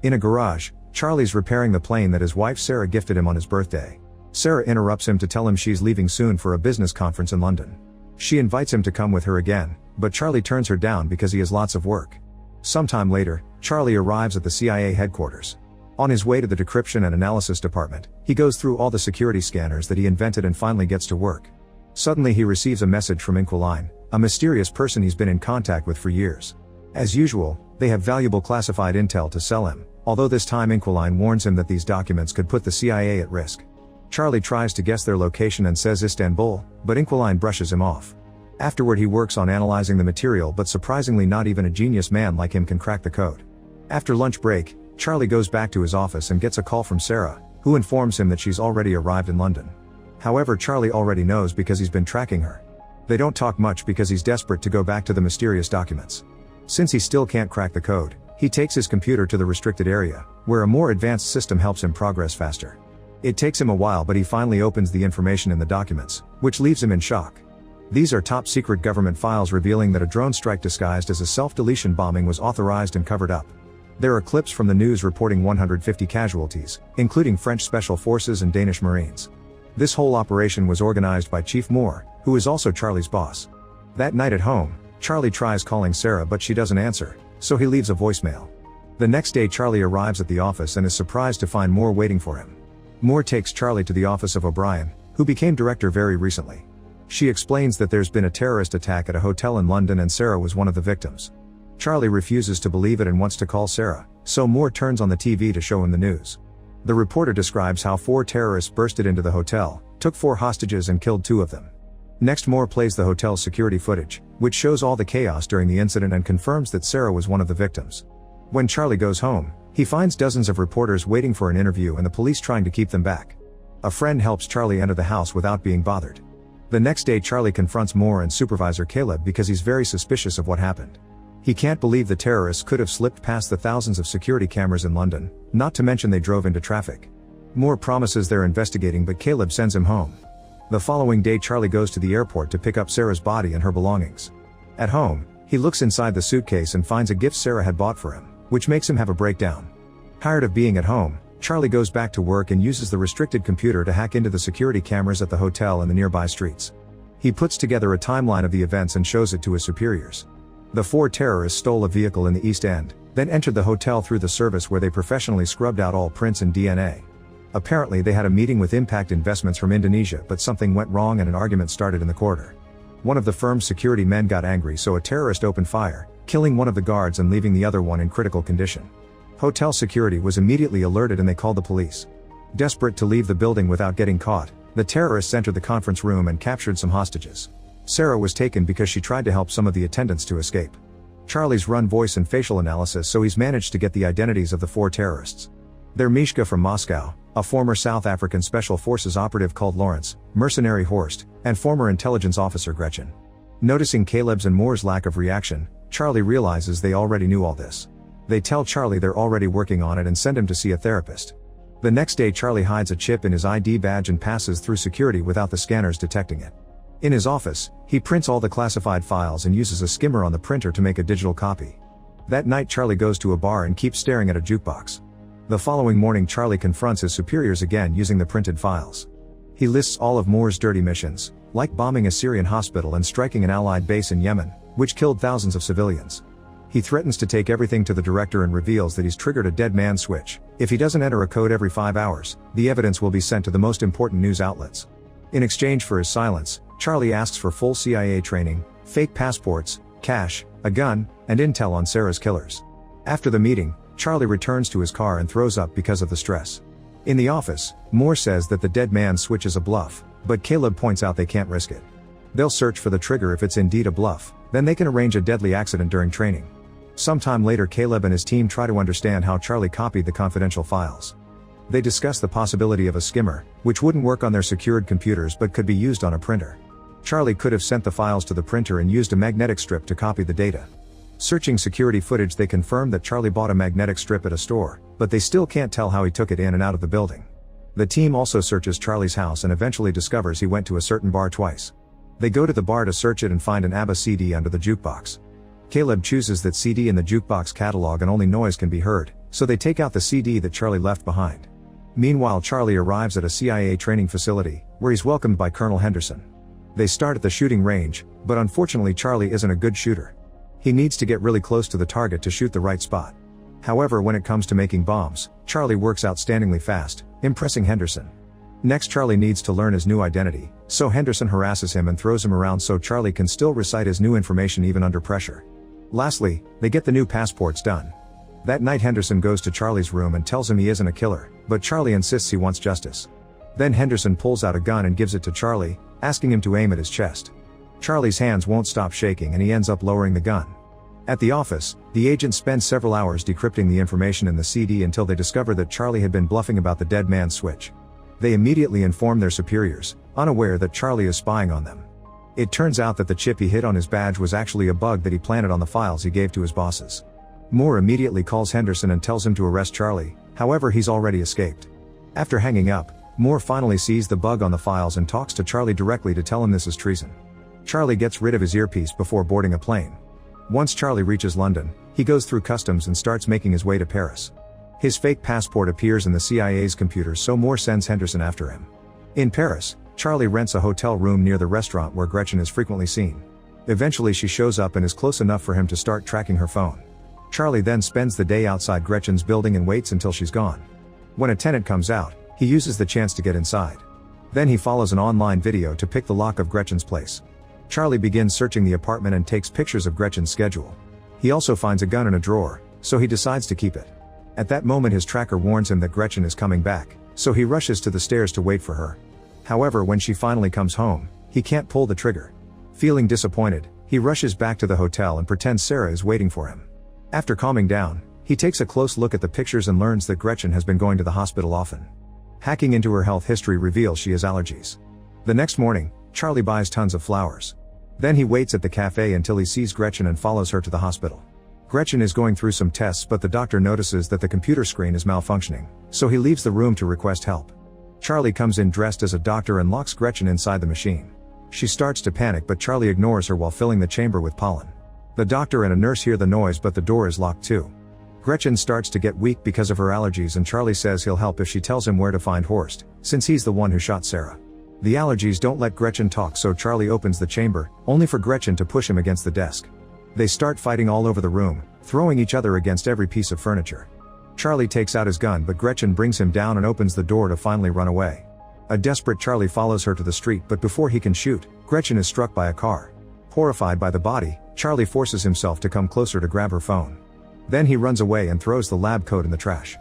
In a garage, Charlie's repairing the plane that his wife Sarah gifted him on his birthday. Sarah interrupts him to tell him she's leaving soon for a business conference in London. She invites him to come with her again, but Charlie turns her down because he has lots of work. Sometime later, Charlie arrives at the CIA headquarters. On his way to the decryption and analysis department, he goes through all the security scanners that he invented and finally gets to work. Suddenly he receives a message from Inquiline, a mysterious person he's been in contact with for years. As usual, they have valuable classified intel to sell him, although this time Inquiline warns him that these documents could put the CIA at risk. Charlie tries to guess their location and says Istanbul, but Inquiline brushes him off. Afterward he works on analyzing the material, but surprisingly not even a genius man like him can crack the code. After lunch break, Charlie goes back to his office and gets a call from Sarah, who informs him that she's already arrived in London. However, Charlie already knows because he's been tracking her. They don't talk much because he's desperate to go back to the mysterious documents. Since he still can't crack the code, he takes his computer to the restricted area, where a more advanced system helps him progress faster. It takes him a while, but he finally opens the information in the documents, which leaves him in shock. These are top secret government files revealing that a drone strike disguised as a self-deletion bombing was authorized and covered up. There are clips from the news reporting 150 casualties, including French Special Forces and Danish Marines. This whole operation was organized by Chief Moore, who is also Charlie's boss. That night at home, Charlie tries calling Sarah but she doesn't answer, so he leaves a voicemail. The next day Charlie arrives at the office and is surprised to find Moore waiting for him. Moore takes Charlie to the office of O'Brien, who became director very recently. She explains that there's been a terrorist attack at a hotel in London and Sarah was one of the victims. Charlie refuses to believe it and wants to call Sarah, so Moore turns on the TV to show him the news. The reporter describes how 4 terrorists bursted into the hotel, took 4 hostages and killed 2 of them. Next, Moore plays the hotel's security footage, which shows all the chaos during the incident and confirms that Sarah was one of the victims. When Charlie goes home, he finds dozens of reporters waiting for an interview and the police trying to keep them back. A friend helps Charlie enter the house without being bothered. The next day Charlie confronts Moore and Supervisor Caleb because he's very suspicious of what happened. He can't believe the terrorists could have slipped past the thousands of security cameras in London, not to mention they drove into traffic. Moore promises they're investigating but Caleb sends him home. The following day Charlie goes to the airport to pick up Sarah's body and her belongings. At home, he looks inside the suitcase and finds a gift Sarah had bought for him, which makes him have a breakdown. Tired of being at home, Charlie goes back to work and uses the restricted computer to hack into the security cameras at the hotel and the nearby streets. He puts together a timeline of the events and shows it to his superiors. The 4 terrorists stole a vehicle in the East End, then entered the hotel through the service where they professionally scrubbed out all prints and DNA. Apparently they had a meeting with Impact Investments from Indonesia, but something went wrong and an argument started in the corridor. One of the firm's security men got angry, so a terrorist opened fire, killing one of the guards and leaving the other one in critical condition. Hotel security was immediately alerted and they called the police. Desperate to leave the building without getting caught, the terrorists entered the conference room and captured some hostages. Sarah was taken because she tried to help some of the attendants to escape. Charlie's run voice and facial analysis, so he's managed to get the identities of the 4 terrorists. They're Mishka from Moscow, a former South African Special Forces operative called Lawrence, mercenary Horst, and former intelligence officer Gretchen. Noticing Caleb's and Moore's lack of reaction, Charlie realizes they already knew all this. They tell Charlie they're already working on it and send him to see a therapist. The next day Charlie hides a chip in his ID badge and passes through security without the scanners detecting it. In his office, he prints all the classified files and uses a skimmer on the printer to make a digital copy. That night Charlie goes to a bar and keeps staring at a jukebox. The following morning Charlie confronts his superiors again using the printed files. He lists all of Moore's dirty missions, like bombing a Syrian hospital and striking an Allied base in Yemen, which killed thousands of civilians. He threatens to take everything to the director and reveals that he's triggered a dead man switch. If he doesn't enter a code every 5 hours, the evidence will be sent to the most important news outlets. In exchange for his silence, Charlie asks for full CIA training, fake passports, cash, a gun, and intel on Sarah's killers. After the meeting, Charlie returns to his car and throws up because of the stress. In the office, Moore says that the dead man switch is a bluff, but Caleb points out they can't risk it. They'll search for the trigger if it's indeed a bluff, then they can arrange a deadly accident during training. Sometime later Caleb and his team try to understand how Charlie copied the confidential files. They discuss the possibility of a skimmer, which wouldn't work on their secured computers but could be used on a printer. Charlie could have sent the files to the printer and used a magnetic strip to copy the data. Searching security footage they confirm that Charlie bought a magnetic strip at a store, but they still can't tell how he took it in and out of the building. The team also searches Charlie's house and eventually discovers he went to a certain bar twice. They go to the bar to search it and find an ABBA CD under the jukebox. Caleb chooses that CD in the jukebox catalog and only noise can be heard, so they take out the CD that Charlie left behind. Meanwhile, Charlie arrives at a CIA training facility, where he's welcomed by Colonel Henderson. They start at the shooting range, but unfortunately Charlie isn't a good shooter. He needs to get really close to the target to shoot the right spot. However, when it comes to making bombs, Charlie works outstandingly fast, impressing Henderson. Next, Charlie needs to learn his new identity, so Henderson harasses him and throws him around so Charlie can still recite his new information even under pressure. Lastly, they get the new passports done. That night, Henderson goes to Charlie's room and tells him he isn't a killer, but Charlie insists he wants justice. Then Henderson pulls out a gun and gives it to Charlie, asking him to aim at his chest. Charlie's hands won't stop shaking and he ends up lowering the gun. At the office, the agents spend several hours decrypting the information in the CD until they discover that Charlie had been bluffing about the dead man's switch. They immediately inform their superiors, unaware that Charlie is spying on them. It turns out that the chip he hid on his badge was actually a bug that he planted on the files he gave to his bosses. Moore immediately calls Henderson and tells him to arrest Charlie, however he's already escaped. After hanging up, Moore finally sees the bug on the files and talks to Charlie directly to tell him this is treason. Charlie gets rid of his earpiece before boarding a plane. Once Charlie reaches London, he goes through customs and starts making his way to Paris. His fake passport appears in the CIA's computer, so Moore sends Henderson after him. In Paris, Charlie rents a hotel room near the restaurant where Gretchen is frequently seen. Eventually she shows up and is close enough for him to start tracking her phone. Charlie then spends the day outside Gretchen's building and waits until she's gone. When a tenant comes out, he uses the chance to get inside. Then he follows an online video to pick the lock of Gretchen's place. Charlie begins searching the apartment and takes pictures of Gretchen's schedule. He also finds a gun in a drawer, so he decides to keep it. At that moment his tracker warns him that Gretchen is coming back, so he rushes to the stairs to wait for her. However, when she finally comes home, he can't pull the trigger. Feeling disappointed, he rushes back to the hotel and pretends Sarah is waiting for him. After calming down, he takes a close look at the pictures and learns that Gretchen has been going to the hospital often. Hacking into her health history reveals she has allergies. The next morning, Charlie buys tons of flowers. Then he waits at the cafe until he sees Gretchen and follows her to the hospital. Gretchen is going through some tests, but the doctor notices that the computer screen is malfunctioning, so he leaves the room to request help. Charlie comes in dressed as a doctor and locks Gretchen inside the machine. She starts to panic, but Charlie ignores her while filling the chamber with pollen. The doctor and a nurse hear the noise, but the door is locked too. Gretchen starts to get weak because of her allergies, and Charlie says he'll help if she tells him where to find Horst, since he's the one who shot Sarah. The allergies don't let Gretchen talk, so Charlie opens the chamber, only for Gretchen to push him against the desk. They start fighting all over the room, throwing each other against every piece of furniture. Charlie takes out his gun, but Gretchen brings him down and opens the door to finally run away. A desperate Charlie follows her to the street, but before he can shoot, Gretchen is struck by a car. Horrified by the body, Charlie forces himself to come closer to grab her phone. Then he runs away and throws the lab coat in the trash.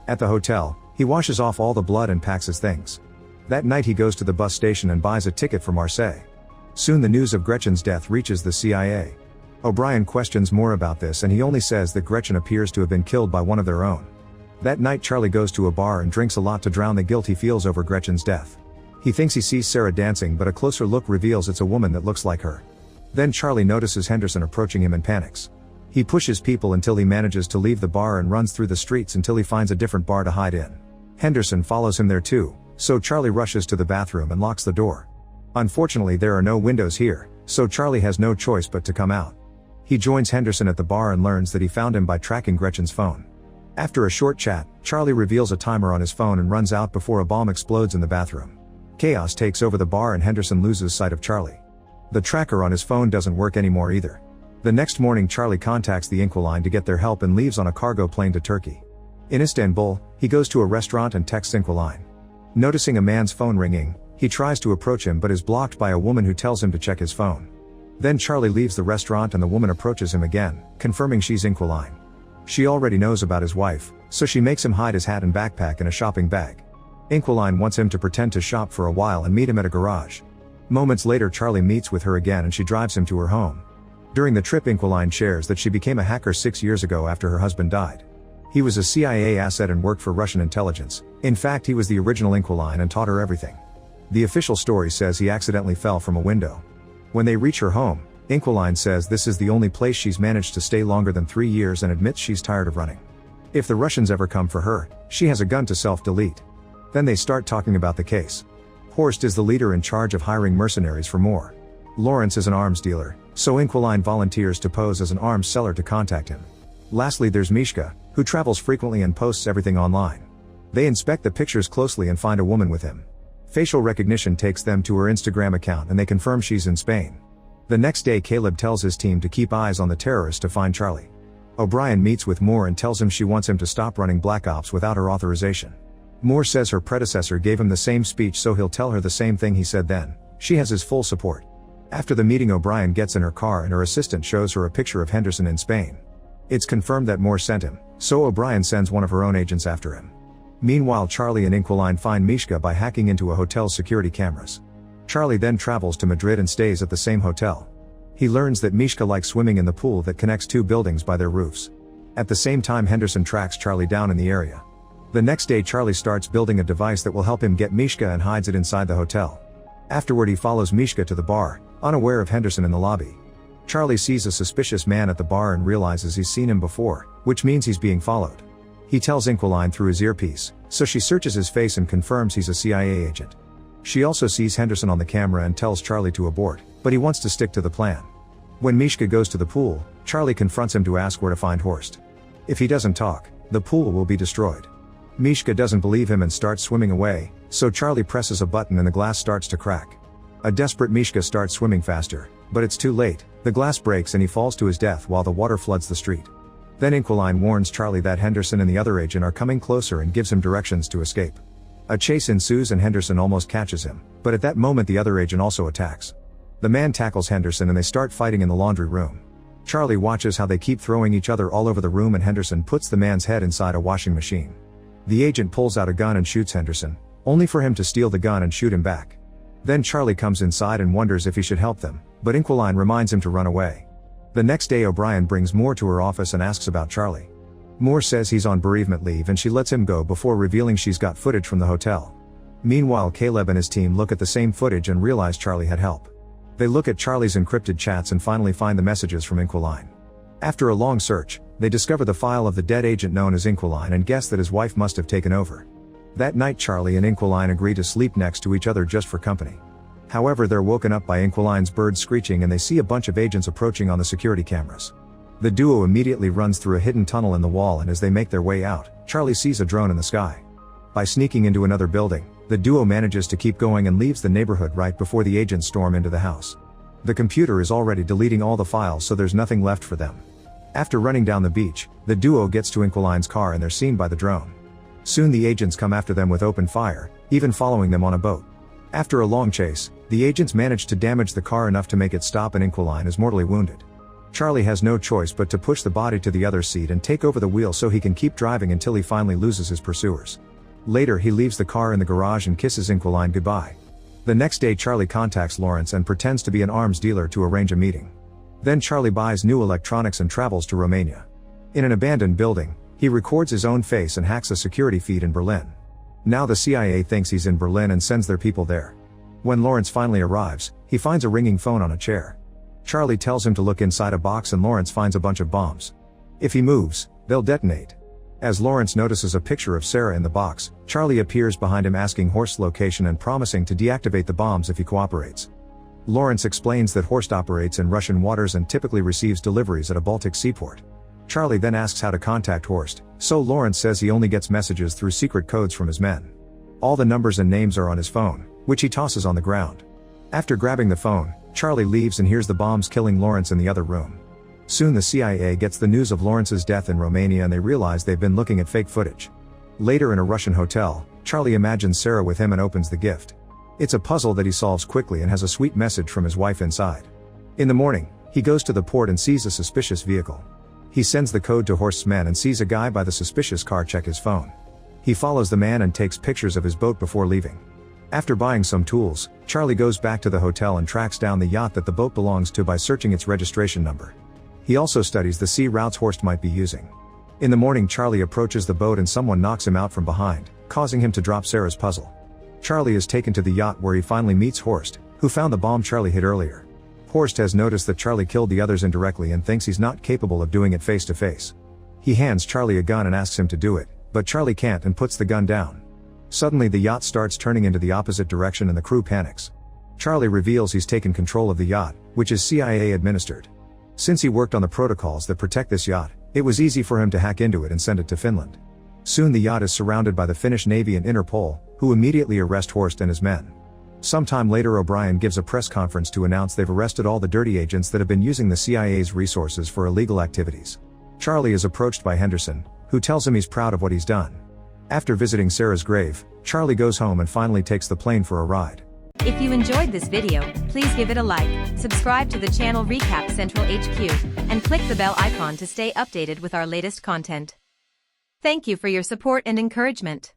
At the hotel, he washes off all the blood and packs his things. That night he goes to the bus station and buys a ticket for Marseille. Soon the news of Gretchen's death reaches the CIA. O'Brien questions more about this, and he only says that Gretchen appears to have been killed by one of their own. That night Charlie goes to a bar and drinks a lot to drown the guilt he feels over Gretchen's death. He thinks he sees Sarah dancing, but a closer look reveals it's a woman that looks like her. Then Charlie notices Henderson approaching him and panics. He pushes people until he manages to leave the bar and runs through the streets until he finds a different bar to hide in. Henderson follows him there too, so Charlie rushes to the bathroom and locks the door. Unfortunately, there are no windows here, so Charlie has no choice but to come out. He joins Henderson at the bar and learns that he found him by tracking Gretchen's phone. After a short chat, Charlie reveals a timer on his phone and runs out before a bomb explodes in the bathroom. Chaos takes over the bar and Henderson loses sight of Charlie. The tracker on his phone doesn't work anymore either. The next morning Charlie contacts the Inquiline to get their help and leaves on a cargo plane to Turkey. In Istanbul, he goes to a restaurant and texts Inquiline. Noticing a man's phone ringing, he tries to approach him but is blocked by a woman who tells him to check his phone. Then Charlie leaves the restaurant and the woman approaches him again, confirming she's Inquiline. She already knows about his wife, so she makes him hide his hat and backpack in a shopping bag. Inquiline wants him to pretend to shop for a while and meet him at a garage. Moments later Charlie meets with her again and she drives him to her home. During the trip Inquiline shares that she became a hacker 6 years ago after her husband died. He was a CIA asset and worked for Russian intelligence. In fact, he was the original Inquiline and taught her everything. The official story says he accidentally fell from a window. When they reach her home, Inquiline says this is the only place she's managed to stay longer than 3 years and admits she's tired of running. If the Russians ever come for her, she has a gun to self-delete. Then they start talking about the case. Horst is the leader in charge of hiring mercenaries for more. Lawrence is an arms dealer, so Inquiline volunteers to pose as an arms seller to contact him. Lastly there's Mishka, who travels frequently and posts everything online. They inspect the pictures closely and find a woman with him. Facial recognition takes them to her Instagram account and they confirm she's in Spain. The next day Caleb tells his team to keep eyes on the terrorists to find Charlie. O'Brien meets with Moore and tells him she wants him to stop running Black Ops without her authorization. Moore says her predecessor gave him the same speech, so he'll tell her the same thing he said then. She has his full support. After the meeting, O'Brien gets in her car and her assistant shows her a picture of Henderson in Spain. It's confirmed that Moore sent him, so O'Brien sends one of her own agents after him. Meanwhile, Charlie and Inquiline find Mishka by hacking into a hotel's security cameras. Charlie then travels to Madrid and stays at the same hotel. He learns that Mishka likes swimming in the pool that connects two buildings by their roofs. At the same time, Henderson tracks Charlie down in the area. The next day, Charlie starts building a device that will help him get Mishka and hides it inside the hotel. Afterward, he follows Mishka to the bar, unaware of Henderson in the lobby. Charlie sees a suspicious man at the bar and realizes he's seen him before, which means he's being followed. He tells Inquiline through his earpiece, so she searches his face and confirms he's a CIA agent. She also sees Henderson on the camera and tells Charlie to abort, but he wants to stick to the plan. When Mishka goes to the pool, Charlie confronts him to ask where to find Horst. If he doesn't talk, the pool will be destroyed. Mishka doesn't believe him and starts swimming away, so Charlie presses a button and the glass starts to crack. A desperate Mishka starts swimming faster, but it's too late. The glass breaks and he falls to his death while the water floods the street. Then Inquiline warns Charlie that Henderson and the other agent are coming closer and gives him directions to escape. A chase ensues and Henderson almost catches him, but at that moment the other agent also attacks. The man tackles Henderson and they start fighting in the laundry room. Charlie watches how they keep throwing each other all over the room and Henderson puts the man's head inside a washing machine. The agent pulls out a gun and shoots Henderson, only for him to steal the gun and shoot him back. Then Charlie comes inside and wonders if he should help them, but Inquiline reminds him to run away. The next day, O'Brien brings Moore to her office and asks about Charlie. Moore says he's on bereavement leave and she lets him go before revealing she's got footage from the hotel. Meanwhile, Caleb and his team look at the same footage and realize Charlie had help. They look at Charlie's encrypted chats and finally find the messages from Inquiline. After a long search, they discover the file of the dead agent known as Inquiline and guess that his wife must have taken over. That night, Charlie and Inquiline agree to sleep next to each other just for company. However, they're woken up by Inquiline's bird screeching and they see a bunch of agents approaching on the security cameras. The duo immediately runs through a hidden tunnel in the wall and as they make their way out, Charlie sees a drone in the sky. By sneaking into another building, the duo manages to keep going and leaves the neighborhood right before the agents storm into the house. The computer is already deleting all the files, so there's nothing left for them. After running down the beach, the duo gets to Inquiline's car and they're seen by the drone. Soon the agents come after them with open fire, even following them on a boat. After a long chase, the agents manage to damage the car enough to make it stop and Inquiline is mortally wounded. Charlie has no choice but to push the body to the other seat and take over the wheel so he can keep driving until he finally loses his pursuers. Later, he leaves the car in the garage and kisses Inquiline goodbye. The next day, Charlie contacts Lawrence and pretends to be an arms dealer to arrange a meeting. Then Charlie buys new electronics and travels to Romania. In an abandoned building, he records his own face and hacks a security feed in Berlin. Now the CIA thinks he's in Berlin and sends their people there. When Lawrence finally arrives, he finds a ringing phone on a chair. Charlie tells him to look inside a box and Lawrence finds a bunch of bombs. If he moves, they'll detonate. As Lawrence notices a picture of Sarah in the box, Charlie appears behind him asking Horst's location and promising to deactivate the bombs if he cooperates. Lawrence explains that Horst operates in Russian waters and typically receives deliveries at a Baltic seaport. Charlie then asks how to contact Horst, so Lawrence says he only gets messages through secret codes from his men. All the numbers and names are on his phone, which he tosses on the ground. After grabbing the phone, Charlie leaves and hears the bombs killing Lawrence in the other room. Soon the CIA gets the news of Lawrence's death in Romania and they realize they've been looking at fake footage. Later in a Russian hotel, Charlie imagines Sarah with him and opens the gift. It's a puzzle that he solves quickly and has a sweet message from his wife inside. In the morning, he goes to the port and sees a suspicious vehicle. He sends the code to Horst's men and sees a guy by the suspicious car check his phone. He follows the man and takes pictures of his boat before leaving. After buying some tools, Charlie goes back to the hotel and tracks down the yacht that the boat belongs to by searching its registration number. He also studies the sea routes Horst might be using. In the morning, Charlie approaches the boat and someone knocks him out from behind, causing him to drop Sarah's puzzle. Charlie is taken to the yacht where he finally meets Horst, who found the bomb Charlie hid earlier. Horst has noticed that Charlie killed the others indirectly and thinks he's not capable of doing it face to face. He hands Charlie a gun and asks him to do it, but Charlie can't and puts the gun down. Suddenly the yacht starts turning into the opposite direction and the crew panics. Charlie reveals he's taken control of the yacht, which is CIA administered. Since he worked on the protocols that protect this yacht, It was easy for him to hack into it and send it to Finland. Soon the yacht is surrounded by the Finnish Navy and Interpol, who immediately arrest Horst and his men. Sometime later O'Brien gives a press conference to announce they've arrested all the dirty agents that have been using the CIA's resources for illegal activities. Charlie is approached by Henderson, who tells him he's proud of what he's done. After visiting Sarah's grave, Charlie goes home and finally takes the plane for a ride. If you enjoyed this video, please give it a like, subscribe to the channel Recap Central HQ, and click the bell icon to stay updated with our latest content. Thank you for your support and encouragement.